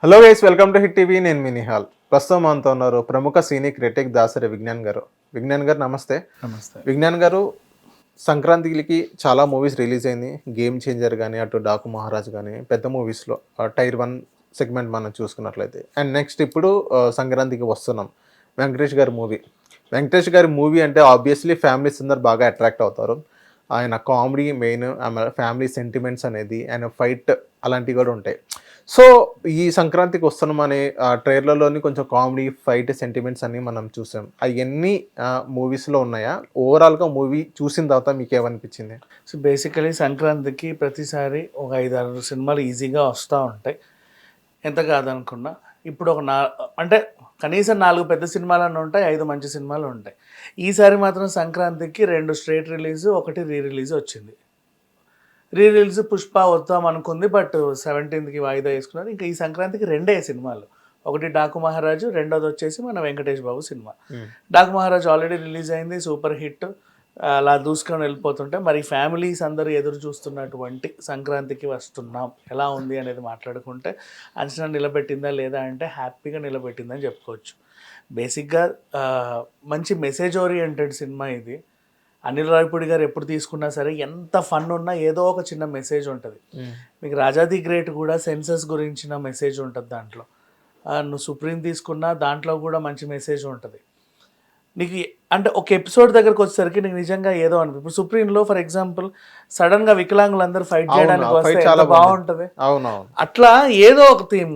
Hello guys, welcome to hit TV. నేను మీ నిహాల్. ప్రస్తుతం మనతో ఉన్నారు ప్రముఖ సీనీ క్రిటిక్ దాసరి విజ్ఞాన్ గారు. విజ్ఞాన్ గారు నమస్తే. నమస్తే. విజ్ఞాన్ గారు, సంక్రాంతికి చాలా మూవీస్ రిలీజ్ అయింది. గేమ్ చేంజర్ కానీ, అటు డాకు మహారాజ్ కానీ, పెద్ద మూవీస్లో టైర్ 1 సెగ్మెంట్ మనం చూసుకున్నట్లయితే. అండ్ నెక్స్ట్ ఇప్పుడు సంక్రాంతికి వస్తున్నాం. వెంకటేష్ గారి మూవీ. వెంకటేష్ గారి మూవీ అంటే ఆబ్వియస్లీ ఫ్యామిలీస్ అందరు బాగా అట్రాక్ట్ అవుతారు. ఆయన కామెడీ మెయిన్, ఫ్యామిలీ సెంటిమెంట్స్ అనేది, ఆయన ఫైట్ అలాంటివి కూడా ఉంటాయి. సో ఈ సంక్రాంతికి వస్తున్నామనే ట్రైలర్లోని కొంచెం కామెడీ ఫైట్ సెంటిమెంట్స్ అన్నీ మనం చూసాం. అవన్నీ మూవీస్లో ఉన్నాయా? ఓవరాల్గా మూవీ చూసిన తర్వాత మీకు ఏమనిపించింది? సో బేసికలీ సంక్రాంతికి ప్రతిసారి ఒక 5-6 సినిమాలు ఈజీగా వస్తూ ఉంటాయి. ఎంత కాదనుకున్నా ఇప్పుడు అంటే కనీసం 4 పెద్ద సినిమాలన్నీ ఉంటాయి, 5 మంచి సినిమాలు ఉంటాయి. ఈసారి మాత్రం సంక్రాంతికి 2 స్ట్రేట్ రిలీజు, 1 రీ రిలీజ్ వచ్చింది. రీ రిలీజ్ పుష్ప వద్దాం అనుకుంది, బట్ 17కి వాయిదా వేసుకున్నారు. ఇంకా ఈ సంక్రాంతికి 2 సినిమాలు. ఒకటి డాకు మహారాజు, రెండోది వచ్చేసి మన వెంకటేష్ బాబు సినిమా. డాకు మహారాజు ఆల్రెడీ రిలీజ్ అయింది, సూపర్ హిట్. అలా దూసుకొని వెళ్ళిపోతుంటే మరి ఫ్యామిలీస్ అందరూ ఎదురు చూస్తున్నటువంటి సంక్రాంతికి వస్తున్నాం ఎలా ఉంది అనేది మాట్లాడుకుంటే అంచనా నిలబెట్టిందా లేదా అంటే హ్యాపీగా నిలబెట్టిందని చెప్పుకోవచ్చు. బేసిక్గా మంచి మెసేజ్ ఓరియంటెడ్ సినిమా ఇది. అనిల్ రావిపూడి గారు ఎప్పుడు తీసుకున్నా సరే ఎంత ఫన్ ఉన్నా ఏదో ఒక చిన్న మెసేజ్ ఉంటుంది. మీకు రాజాది గ్రేట్ కూడా సెన్సస్ గురించిన మెసేజ్ ఉంటుంది దాంట్లో. నువ్వు సుప్రీం తీసుకున్నా దాంట్లో కూడా మంచి మెసేజ్ ఉంటుంది. నీకు అంటే ఒక ఎపిసోడ్ దగ్గరకు వచ్చేసరికి నీకు నిజంగా ఏదో అనిపి ఇప్పుడు సుప్రీంలో ఫర్ ఎగ్జాంపుల్ సడన్గా వికలాంగులందరూ ఫైట్ చేయడానికి వస్తే చాలా బాగుంటుంది. అట్లా ఏదో ఒక థీమ్,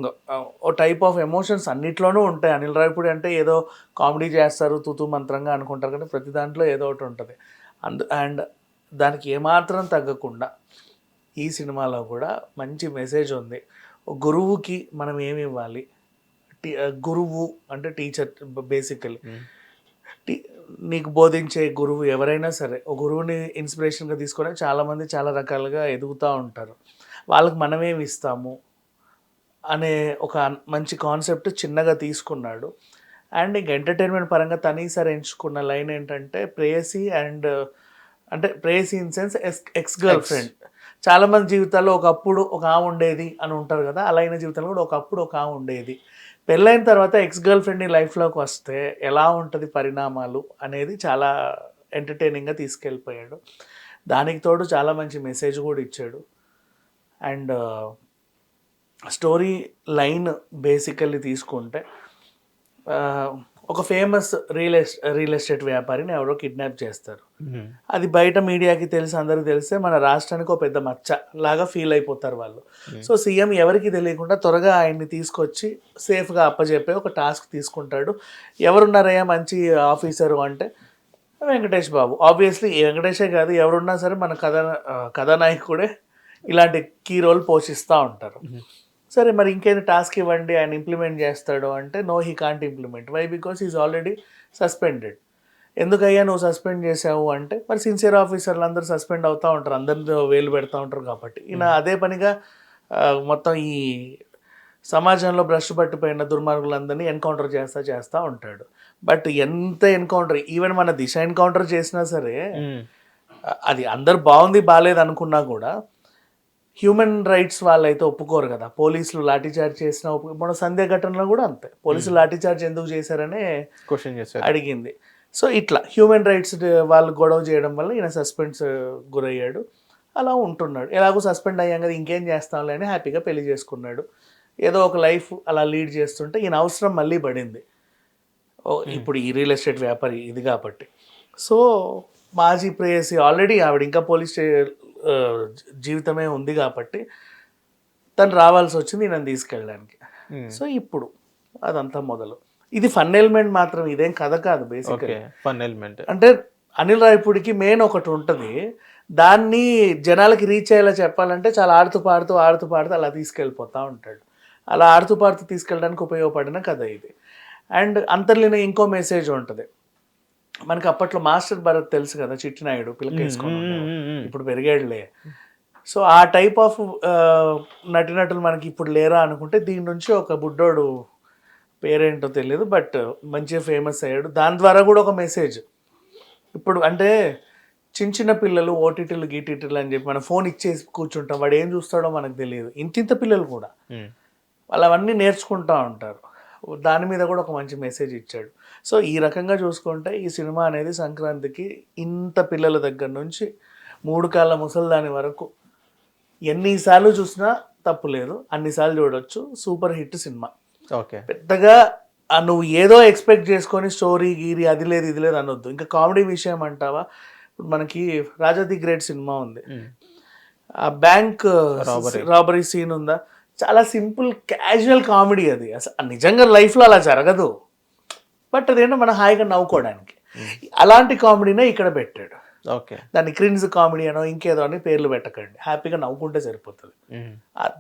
ఓ టైప్ ఆఫ్ ఎమోషన్స్ అన్నిట్లోనూ ఉంటాయి. అనిల్ రావిపూడి అంటే ఏదో కామెడీ చేస్తారు తూతూ మంత్రంగా అనుకుంటారు, కానీ ప్రతి దాంట్లో ఏదో ఒకటి ఉంటుంది. అండ్ దానికి ఏమాత్రం తగ్గకుండా ఈ సినిమాలో కూడా మంచి మెసేజ్ ఉంది. గురువుకి మనం ఏమి ఇవ్వాలి, గురువు అంటే టీచర్ బేసికలీ. నీకు బోధించే గురువు ఎవరైనా సరే, ఒక గురువుని ఇన్స్పిరేషన్గా తీసుకొని చాలామంది చాలా రకాలుగా ఎదుగుతూ ఉంటారు. వాళ్ళకి మనమేమి ఇస్తాము అనే ఒక మంచి కాన్సెప్ట్ చిన్నగా తీసుకున్నాడు. అండ్ ఇంక ఎంటర్టైన్మెంట్ పరంగా తనీసారి ఎంచుకున్న లైన్ ఏంటంటే ప్రేయసి అండ్ అంటే ప్రేయసి in sense ex girl friend. చాలామంది జీవితాల్లో ఒకప్పుడు ఒక ఆమె ఉండేది అని ఉంటారు కదా, అలా అయిన జీవితంలో కూడా ఒకప్పుడు ఒక ఆమె ఉండేది. పెళ్ళైన తర్వాత ఎక్స్ గర్ల్ ఫ్రెండ్ని లైఫ్లోకి వస్తే ఎలా ఉంటుంది పరిణామాలు అనేది చాలా ఎంటర్టైనింగ్గా తీసుకెళ్ళిపోయాడు. దానికి తోడు చాలా మంచి మెసేజ్ కూడా ఇచ్చాడు. అండ్ స్టోరీ లైన్ బేసికల్లీ తీసుకుంటే ఒక ఫేమస్ రియల్ ఎస్టేట్ వ్యాపారిని ఎవరో కిడ్నాప్ చేస్తారు. అది బయట మీడియాకి తెలిసి అందరికి తెలిస్తే మన రాష్ట్రానికి ఒక పెద్ద మచ్చ లాగా ఫీల్ అయిపోతారు వాళ్ళు. సో సీఎం ఎవరికి తెలియకుండా త్వరగా ఆయన్ని తీసుకొచ్చి సేఫ్గా అప్పచెప్పే ఒక టాస్క్ తీసుకుంటాడు. ఎవరున్నారయ్యా మంచి ఆఫీసరు అంటే వెంకటేష్ బాబు. ఆబ్వియస్లీ వెంకటేషే కాదు, ఎవరున్నా సరే మన కథానాయకుడే ఇలాంటి కీ రోల్ పోషిస్తూ ఉంటారు. సరే మరి ఇంకేదో టాస్క్ ఇవ్వండి, ఆయన ఇంప్లిమెంట్ చేస్తాడు అంటే no, he can't implement. Why? Because is already suspended. ఎందుకయ్యా నువ్వు సస్పెండ్ చేసావు అంటే మరి సిన్సియర్ ఆఫీసర్లు అందరూ సస్పెండ్ అవుతూ ఉంటారు, అందరితో వేలు పెడతా ఉంటారు కాబట్టి ఈయన అదే పనిగా మొత్తం ఈ సమాజంలో భ్రష్ పట్టిపోయిన దుర్మార్గులందరినీ ఎన్కౌంటర్ చేస్తూ ఉంటాడు. బట్ ఎంత ఎన్కౌంటర్, ఈవెన్ మన దిశ ఎన్కౌంటర్ చేసినా సరే అది అందరు బాగుంది బాగాలేదు అనుకున్నా కూడా హ్యూమన్ రైట్స్ వాళ్ళైతే ఒప్పుకోరు కదా. పోలీసులు లాఠీచార్జ్ చేసిన మన సంధ్య ఘటనలో కూడా అంతే, పోలీసులు లాఠీచార్జ్ ఎందుకు చేశారనే క్వశ్చన్ చేశారు అడిగింది. సో ఇట్లా హ్యూమన్ రైట్స్ వాళ్ళు గొడవ చేయడం వల్ల ఈయన సస్పెండ్స్ గురయ్యాడు. అలా ఉంటున్నాడు. ఎలాగో సస్పెండ్ అయ్యాం కదా ఇంకేం చేస్తాంలే అని హ్యాపీగా పెళ్లి చేసుకున్నాడు. ఏదో ఒక లైఫ్ అలా లీడ్ చేస్తుంటే ఈయన అవసరం మళ్ళీ పడింది. ఇప్పుడు ఈ రియల్ ఎస్టేట్ వ్యాపారి ఇది కాబట్టి. సో మాజీ ప్రేయసి ఆల్రెడీ ఆవిడ ఇంకా పోలీస్ జీవితమే ఉంది కాబట్టి తను రావాల్సి వచ్చింది ఈయనను తీసుకెళ్ళడానికి. సో ఇప్పుడు అదంతా మొదలు. ఇది ఫన్ ఎలిమెంట్ మాత్రం, ఇదేం కథ కాదు. బేసిక్గా ఫన్ ఎలిమెంట్ అంటే అనిల్ రావిపూడికి మెయిన్ ఒకటి ఉంటుంది, దాన్ని జనాలకి రీచ్ అయ్యేలా చెప్పాలంటే చాలా ఆడుతూ పాడుతూ అలా తీసుకెళ్ళిపోతూ ఉంటాడు. అలా ఆడుతూ పాడుతూ తీసుకెళ్ళడానికి ఉపయోగపడిన కథ ఇది. అండ్ అంతర్లీన ఇంకో మెసేజ్ ఉంటుంది. మనకి అప్పట్లో మాస్టర్ భరత్ తెలుసు కదా, చిట్టినాయుడు పిల్లకి వేసుకొని ఇప్పుడు పెరిగాడులే. సో ఆ టైప్ ఆఫ్ నటినటులు మనకి ఇప్పుడు లేరా అనుకుంటే దీని నుంచి ఒక బుడ్డోడు పేరేంటో తెలియదు బట్ మంచిగా ఫేమస్ అయ్యాడు. దాని ద్వారా కూడా ఒక మెసేజ్. ఇప్పుడు అంటే చిన్న పిల్లలు ఓటీటీలు గీటీటీలు అని చెప్పి మనం ఫోన్ ఇచ్చేసి కూర్చుంటాం, వాడు ఏం చూస్తాడో మనకు తెలియదు. ఇంతింత పిల్లలు కూడా వాళ్ళు అవన్నీ నేర్చుకుంటూ ఉంటారు. దాని మీద కూడా ఒక మంచి మెసేజ్ ఇచ్చాడు. సో ఈ రకంగా చూసుకుంటే ఈ సినిమా అనేది సంక్రాంతికి ఇంత పిల్లల దగ్గర నుంచి 3 కాళ్ళ ముసలిదాని వరకు ఎన్నిసార్లు చూసినా తప్పు లేదు, అన్నిసార్లు చూడొచ్చు. Super hit cinema. ఓకే. పెద్దగా నువ్వు ఏదో ఎక్స్పెక్ట్ చేసుకొని స్టోరీ గీరి అది లేదు ఇది లేదు అనొద్దు. ఇంకా కామెడీ విషయం అంటావా, ఇప్పుడు మనకి రాజా ది గ్రేట్ సినిమా ఉంది. ఆ బ్యాంక్ రాబరీ సీన్ ఉందా, చాలా సింపుల్ క్యాజువల్ కామెడీ అది. అసలు నిజంగా లైఫ్లో అలా జరగదు, బట్ అదేంటో మనం హాయిగా నవ్వుకోవడానికి. అలాంటి కామెడీనే ఇక్కడ పెట్టాడు. ఓకే. దాన్ని క్రిన్స్ కామెడీ అనో ఇంకేదో అని పేర్లు పెట్టకండి, హ్యాపీగా నవ్వుకుంటే సరిపోతుంది.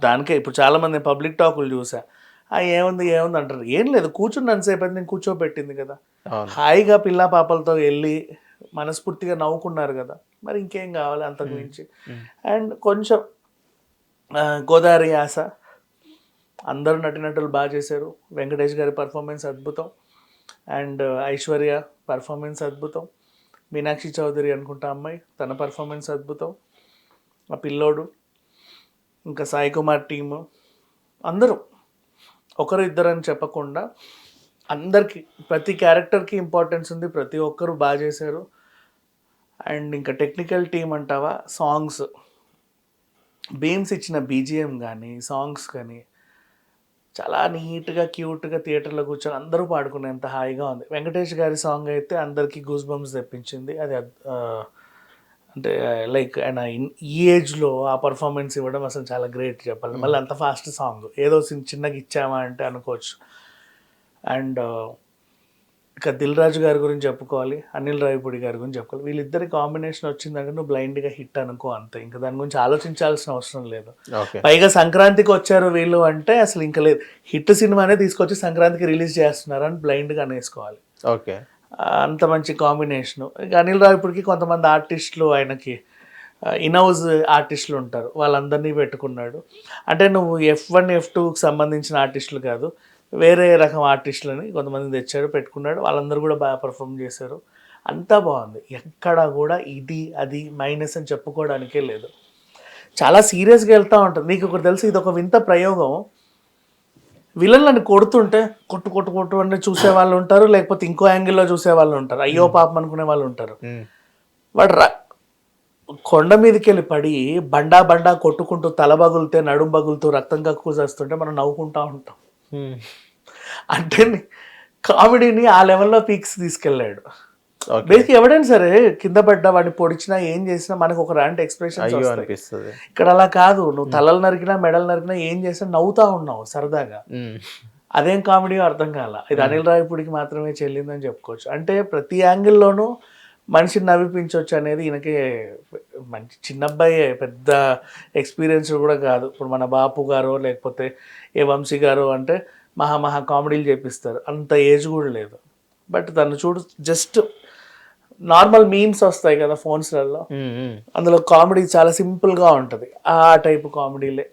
దానికే ఇప్పుడు చాలామంది పబ్లిక్ టాకులు చూసా, ఏముంది ఏముంది అంటారు. ఏం లేదు, కూర్చున్నంతసేపు అయితే నేను కూర్చోబెట్టింది కదా, హాయిగా పిల్ల పాపలతో వెళ్ళి మనస్ఫూర్తిగా నవ్వుకున్నారు కదా, మరి ఇంకేం కావాలి అంతకు మించి. అండ్ కొంచెం గోదావరి యాస, అందరూ నటినటులు బాగా చేశారు. వెంకటేష్ గారి పర్ఫార్మెన్స్ అద్భుతం, అండ్ ఐశ్వర్య పర్ఫార్మెన్స్ అద్భుతం, మీనాక్షి చౌదరి అనుకుంటా అమ్మాయి, తన పర్ఫార్మెన్స్ అద్భుతం, ఆ పిల్లోడు, ఇంకా సాయి కుమార్ టీము, అందరూ ఒకరు ఇద్దరు అని చెప్పకుండా అందరికీ ప్రతి క్యారెక్టర్కి ఇంపార్టెన్స్ ఉంది, ప్రతి ఒక్కరు బాగా చేశారు. అండ్ ఇంకా టెక్నికల్ టీం అంటావా, సాంగ్స్, బీమ్స్ ఇచ్చిన బీజిఎం కానీ సాంగ్స్ కానీ చాలా నీట్గా క్యూట్గా థియేటర్లో కూర్చొని అందరూ పాడుకునేంత హాయిగా ఉంది. వెంకటేష్ గారి సాంగ్ అయితే అందరికీ గూస్ బంప్స్ తెప్పించింది. అది అంటే లైక్ ఆయన ఈ ఏజ్లో ఆ పర్ఫార్మెన్స్ ఇవ్వడం అసలు చాలా గ్రేట్ చెప్పాలి. మళ్ళీ అంత ఫాస్ట్ సాంగ్ ఏదో చిన్నగా ఇచ్చామా అంటే అనుకోవచ్చు. అండ్ ఇక దిల్ రాజు గారి గురించి చెప్పుకోవాలి, అనిల్ రావిపూడి గారి గురించి చెప్పుకోవాలి. వీళ్ళిద్దరి కాంబినేషన్ వచ్చిందంటే నువ్వు బ్లైండ్గా హిట్ అనుకో అంతే, ఇంకా దాని గురించి ఆలోచించాల్సిన అవసరం లేదు. పైగా సంక్రాంతికి వచ్చారు వీళ్ళు అంటే అసలు ఇంకా లేదు, హిట్ సినిమానే తీసుకొచ్చి సంక్రాంతికి రిలీజ్ చేస్తున్నారు అని బ్లైండ్గా అనేసుకోవాలి. ఓకే. అంత మంచి కాంబినేషను. ఇక అనిల్ రావిపూడికి కొంతమంది ఆర్టిస్టులు, ఆయనకి ఇన్హౌస్ ఆర్టిస్టులు ఉంటారు, వాళ్ళందరినీ పెట్టుకున్నాడు. అంటే నువ్వు F1 F2కి సంబంధించిన ఆర్టిస్టులు కాదు, వేరే రకం ఆర్టిస్టులని కొంతమంది తెచ్చాడు, పెట్టుకున్నాడు. వాళ్ళందరూ కూడా బాగా పర్ఫామ్ చేశారు, అంతా బాగుంది. ఎక్కడ కూడా ఇది అది మైనస్ అని చెప్పుకోవడానికే లేదు. చాలా సీరియస్గా వెళ్తూ ఉంటుంది. నీకు ఒకటి తెలుసు, ఇది ఒక వింత ప్రయోగం. విలన్లని కొడుతుంటే కొట్టు కొట్టు కొట్టు అని చూసే వాళ్ళు ఉంటారు, లేకపోతే ఇంకో యాంగిల్లో చూసే వాళ్ళు ఉంటారు, అయ్యో పాపం అనుకునే వాళ్ళు ఉంటారు. వాడు కొండ మీదకి వెళ్ళి పడి బండా బండా కొట్టుకుంటూ తల బగులితే నడుం బగులుతూ రక్తం కక్కుసేస్తుంటే మనం నవ్వుకుంటా ఉంటాం. అంటే కామెడీని ఆ లెవెల్లో పీక్స్ తీసుకెళ్ళాడు. బేసిక్ ఎవడైనా సరే కింద పడ్డా వాడిని పొడిచినా ఏం చేసినా మనకు ఒక రాంటి ఎక్స్ప్రెషన్స్ వస్తాయి. ఇక్కడ అలా కాదు, నువ్వు తలలు నరికినా మెడలు నరికినా ఏం చేసినా నవ్వుతా ఉన్నావు సరదాగా. అదేం కామెడీ అర్థం కాల. ఇది అనిల్ రావిపూడికి మాత్రమే చెల్లిందని చెప్పుకోవచ్చు. అంటే ప్రతి యాంగిల్లోనూ మనిషిని నవ్విపించవచ్చు అనేది ఈయనకి మంచి చిన్న అబ్బాయి, పెద్ద ఎక్స్పీరియన్స్ కూడా కాదు. ఇప్పుడు మన బాపు గారు లేకపోతే ఏ వంశీ గారు అంటే మహా కామెడీలు చేపిస్తారు, అంత ఏజ్ కూడా లేదు. బట్ తను చూడు, జస్ట్ నార్మల్ మీమ్స్ వస్తాయి కదా ఫోన్స్లలో, అందులో కామెడీ చాలా సింపుల్గా ఉంటుంది, ఆ టైప్ కామెడీలే.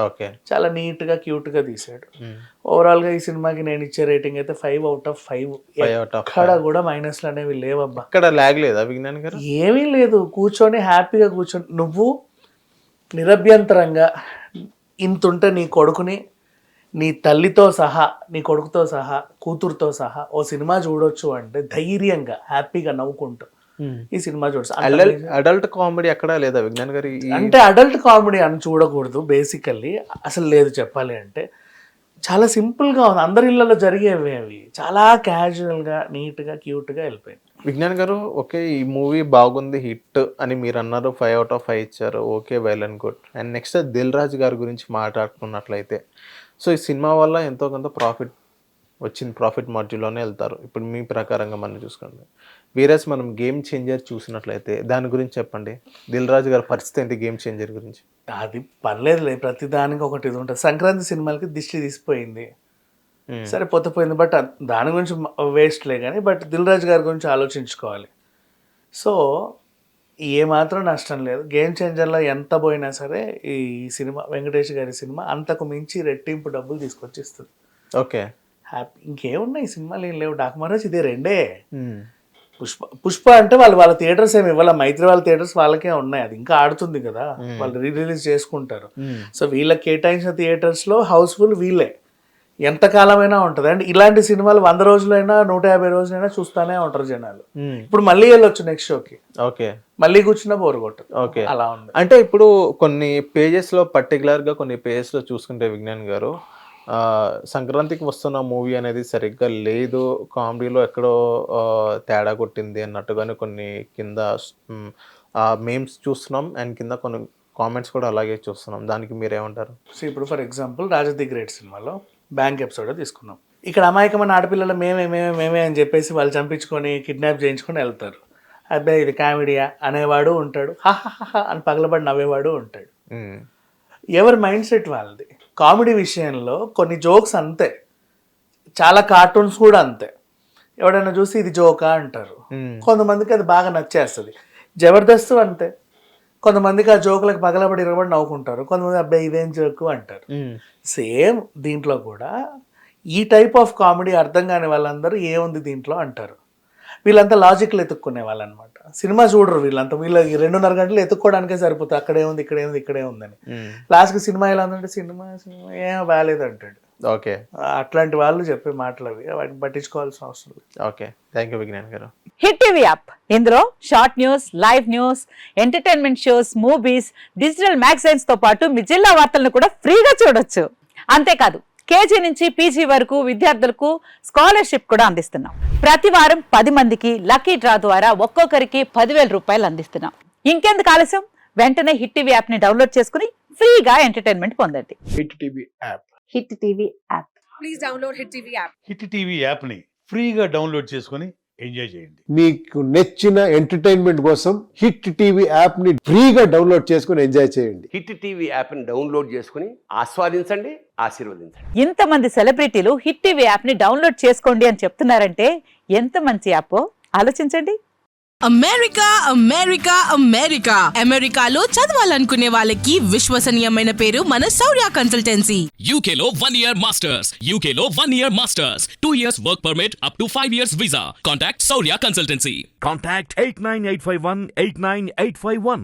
ఓకే. చాలా నీట్గా క్యూట్గా తీసాడు. ఓవరాల్గా ఈ సినిమాకి నేను ఇచ్చే రేటింగ్ అయితే 5/5. ఎక్కడ కూడా మైనస్లు అనేవి లేవబ్బా. ఇక్కడ లాగ్ లేదా విజ్ఞాన్ గారు? ఏమీ లేదు, కూర్చొని హ్యాపీగా కూర్చొని నువ్వు నిరభ్యంతరంగా ఇంతుంటే నీ కొడుకుని, నీ తల్లితో సహా, నీ కొడుకుతో సహా, కూతురుతో సహా ఓ సినిమా చూడొచ్చు అంటే ధైర్యంగా హ్యాపీగా నవ్వుకుంటూ ఈ సినిమా చూడొచ్చు. అడల్ట్ కామెడీ ఎక్కడా లేదా విజ్ఞాన్ గారు? అంటే అడల్ట్ కామెడీ అని చూడకూడదు బేసికల్లీ, అసలు లేదు చెప్పాలి అంటే. చాలా సింపుల్గా ఉంది, అందరి ఇళ్ళలో జరిగేవి అవి, చాలా క్యాజువల్గా నీట్గా క్యూట్గా వెళ్ళిపోయింది. విజ్ఞాన్ గారు, ఓకే ఈ మూవీ బాగుంది, హిట్ అని మీరు అన్నారు, 5/5 ఇచ్చారు, okay well and good. And next Dil Raju గారి గురించి మాట్లాడుకున్నట్లయితే, సో ఈ సినిమా వల్ల ఎంతో కొంత ప్రాఫిట్ వచ్చింది, ప్రాఫిట్ మార్జిన్లోనే వెళ్తారు ఇప్పుడు మీ ప్రకారంగా మనం చూసుకోండి. వీరస్ మనం గేమ్ చేంజర్ చూసినట్లయితే దాని గురించి చెప్పండి. దిల్ రాజు గారి పరిస్థితి ఏంటి గేమ్ చేంజర్ గురించి? అది పర్లేదులే, ప్రతి దానికి ఒకటి ఇది ఉంటుంది. సంక్రాంతి సినిమాలకి దిష్టి తీసిపోయింది, సరే పోతే, బట్ దాని గురించి వేస్ట్లే కానీ, బట్ దిల్ రాజు గారి గురించి ఆలోచించుకోవాలి. సో ఏమాత్రం నష్టం లేదు. గేమ్ చేంజర్లో ఎంత పోయినా సరే ఈ సినిమా, వెంకటేష్ గారి సినిమా అంతకు మించి రెట్టింపు డబ్బులు తీసుకొచ్చి ఇస్తుంది. ఓకే. హ్యాపీ. ఇంకేమున్నాయి ఈ సినిమాలు, ఏం లేవు. డాక్ మహారాజ్ ఇదే రెండే. పుష్ప అంటే వాళ్ళ థియేటర్స్ ఏమి ఇవ్వాలి, మైత్రి వాళ్ళ థియేటర్స్ వాళ్ళకే ఉన్నాయి, అది ఇంకా ఆడుతుంది కదా, వాళ్ళు రిలీజ్ చేసుకుంటారు. సో వీళ్ళకి కేటాయించిన థియేటర్స్లో హౌస్ఫుల్ వీళ్ళే ఎంతకాలమైనా ఉంటుంది. అండ్ ఇలాంటి సినిమాలు 100 రోజులైనా 150 రోజులైనా చూస్తానే ఉంటారు జనాలు. ఇప్పుడు మళ్ళీ వెళ్ళొచ్చు నెక్స్ట్ షోకి, ఓకే, మళ్ళీ కూర్చున్నా బోర్ కొట్టదు. ఓకే, అలా ఉంది. అంటే ఇప్పుడు కొన్ని పేజెస్లో పర్టికులర్గా కొన్ని పేజెస్లో చూసుకుంటే విజ్ఞాన్ గారు సంక్రాంతికి వస్తున్న మూవీ అనేది సరిగ్గా లేదు, కామెడీలో ఎక్కడో తేడా కొట్టింది అన్నట్టుగానే కొన్ని కింద మేమ్స్ చూస్తున్నాం అండ్ కింద కొన్ని కామెంట్స్ కూడా అలాగే చూస్తున్నాం. దానికి మీరేమంటారు? సో ఇప్పుడు for example Raja the great సినిమాలో బ్యాంక్ ఎపిసోడ్ తీసుకున్నాం. ఇక్కడ అమాయకమైన ఆడపిల్లలు మేమే అని చెప్పేసి వాళ్ళు చంపించుకొని కిడ్నాప్ చేయించుకొని వెళ్తారు. అబ్బాయి ఇది కామెడీయా అనేవాడు ఉంటాడు, హాహాహా అని పగలబడి నవ్వేవాడు ఉంటాడు. ఎవరి మైండ్ సెట్ వాళ్ళది. కామెడీ విషయంలో కొన్ని జోక్స్ అంతే, చాలా కార్టూన్స్ కూడా అంతే. ఎవడైనా చూసి ఇది జోకా అంటారు, కొంతమందికి అది బాగా నచ్చేస్తుంది. జబర్దస్త్ అంతే, కొంతమందికి ఆ జోకులకు పగలబడి ఇరగబడి నవ్వుకుంటారు, కొంతమంది అబ్బాయి ఇదేం జోకు అంటారు. సేమ్ దీంట్లో కూడా ఈ టైప్ ఆఫ్ కామెడీ అర్థం కాని వాళ్ళందరూ ఏముంది దీంట్లో అంటారు. వీళ్ళంతా లాజిక్లు ఎత్తుక్కునే వాళ్ళు అనమాట. సినిమా చూడరు వీళ్ళంతా, వీళ్ళకి 2.5 గంటలు ఎత్తుక్కోవడానికే సరిపోతుంది. అక్కడే ఉంది, ఇక్కడే ఉందని. లాస్ట్కి సినిమా ఎలా ఉందంటే సినిమా ఏం బాగాలేదు అంటాడు. ఓకే, అట్లాంటి వాళ్ళు చెప్పే మాటలు అవి, వాటిని పట్టించుకోవాల్సిన అవసరం లేదు. ఓకే, థ్యాంక్ యూ విజ్ఞాన్ గారు. హిట్ టీవీ యాప్, ఇందులో short news, live news, entertainment shows, movies, digital magazines తో పాటు మీ జిల్లా వార్తలను కూడా ఫ్రీగా చూడొచ్చు. అంతేకాదు కేజీ నుంచి పీజీ వరకు విద్యార్థులకు స్కాలర్షిప్ కూడా అందిస్తున్నాం. ప్రతి వారం 10 మందికి లక్కీ డ్రా ద్వారా ఒక్కొక్కరికి 10,000 రూపాయలు అందిస్తున్నాం. ఇంకెందుకు ఆలస్యం, వెంటనే హిట్ టీవీ యాప్ ని డౌన్లోడ్ చేసుకుని ఫ్రీగా ఎంటర్టైన్మెంట్ పొందండి. Hit TV app. Hit TV app. Please download Hit TV app. Hit TV యాప్ని ఫ్రీగా డౌన్లోడ్ చేసుకొని ఎంజాయ్ చేయండి. మీకు నచ్చిన ఎంటర్టైన్మెంట్ కోసం హిట్ టీవీ యాప్ ని ఫ్రీగా డౌన్లోడ్ చేసుకుని ఎంజాయ్ చేయండి. హిట్ టీవీ యాప్ని డౌన్లోడ్ చేసుకుని ఆస్వాదించండి, ఆశీర్వదించండి. ఇంతమంది సెలబ్రిటీలు హిట్ టీవీ యాప్ ని డౌన్లోడ్ చేసుకోండి అని చెప్తున్నారంటే ఎంత మంచి యాప్ ఆలోచించండి. అమెరికా అమెరికా అమెరికా అమెరికాలో చదవాలనుకునే వాళ్ళకి విశ్వసనీయమైన పేరు మన శౌర్య కన్సల్టెన్సీ. UK లో 1 year masters. UK లో 1 year masters. 2 years work permit up to 5 years visa. Contact Saurya Consultancy. Contact 89851 89851.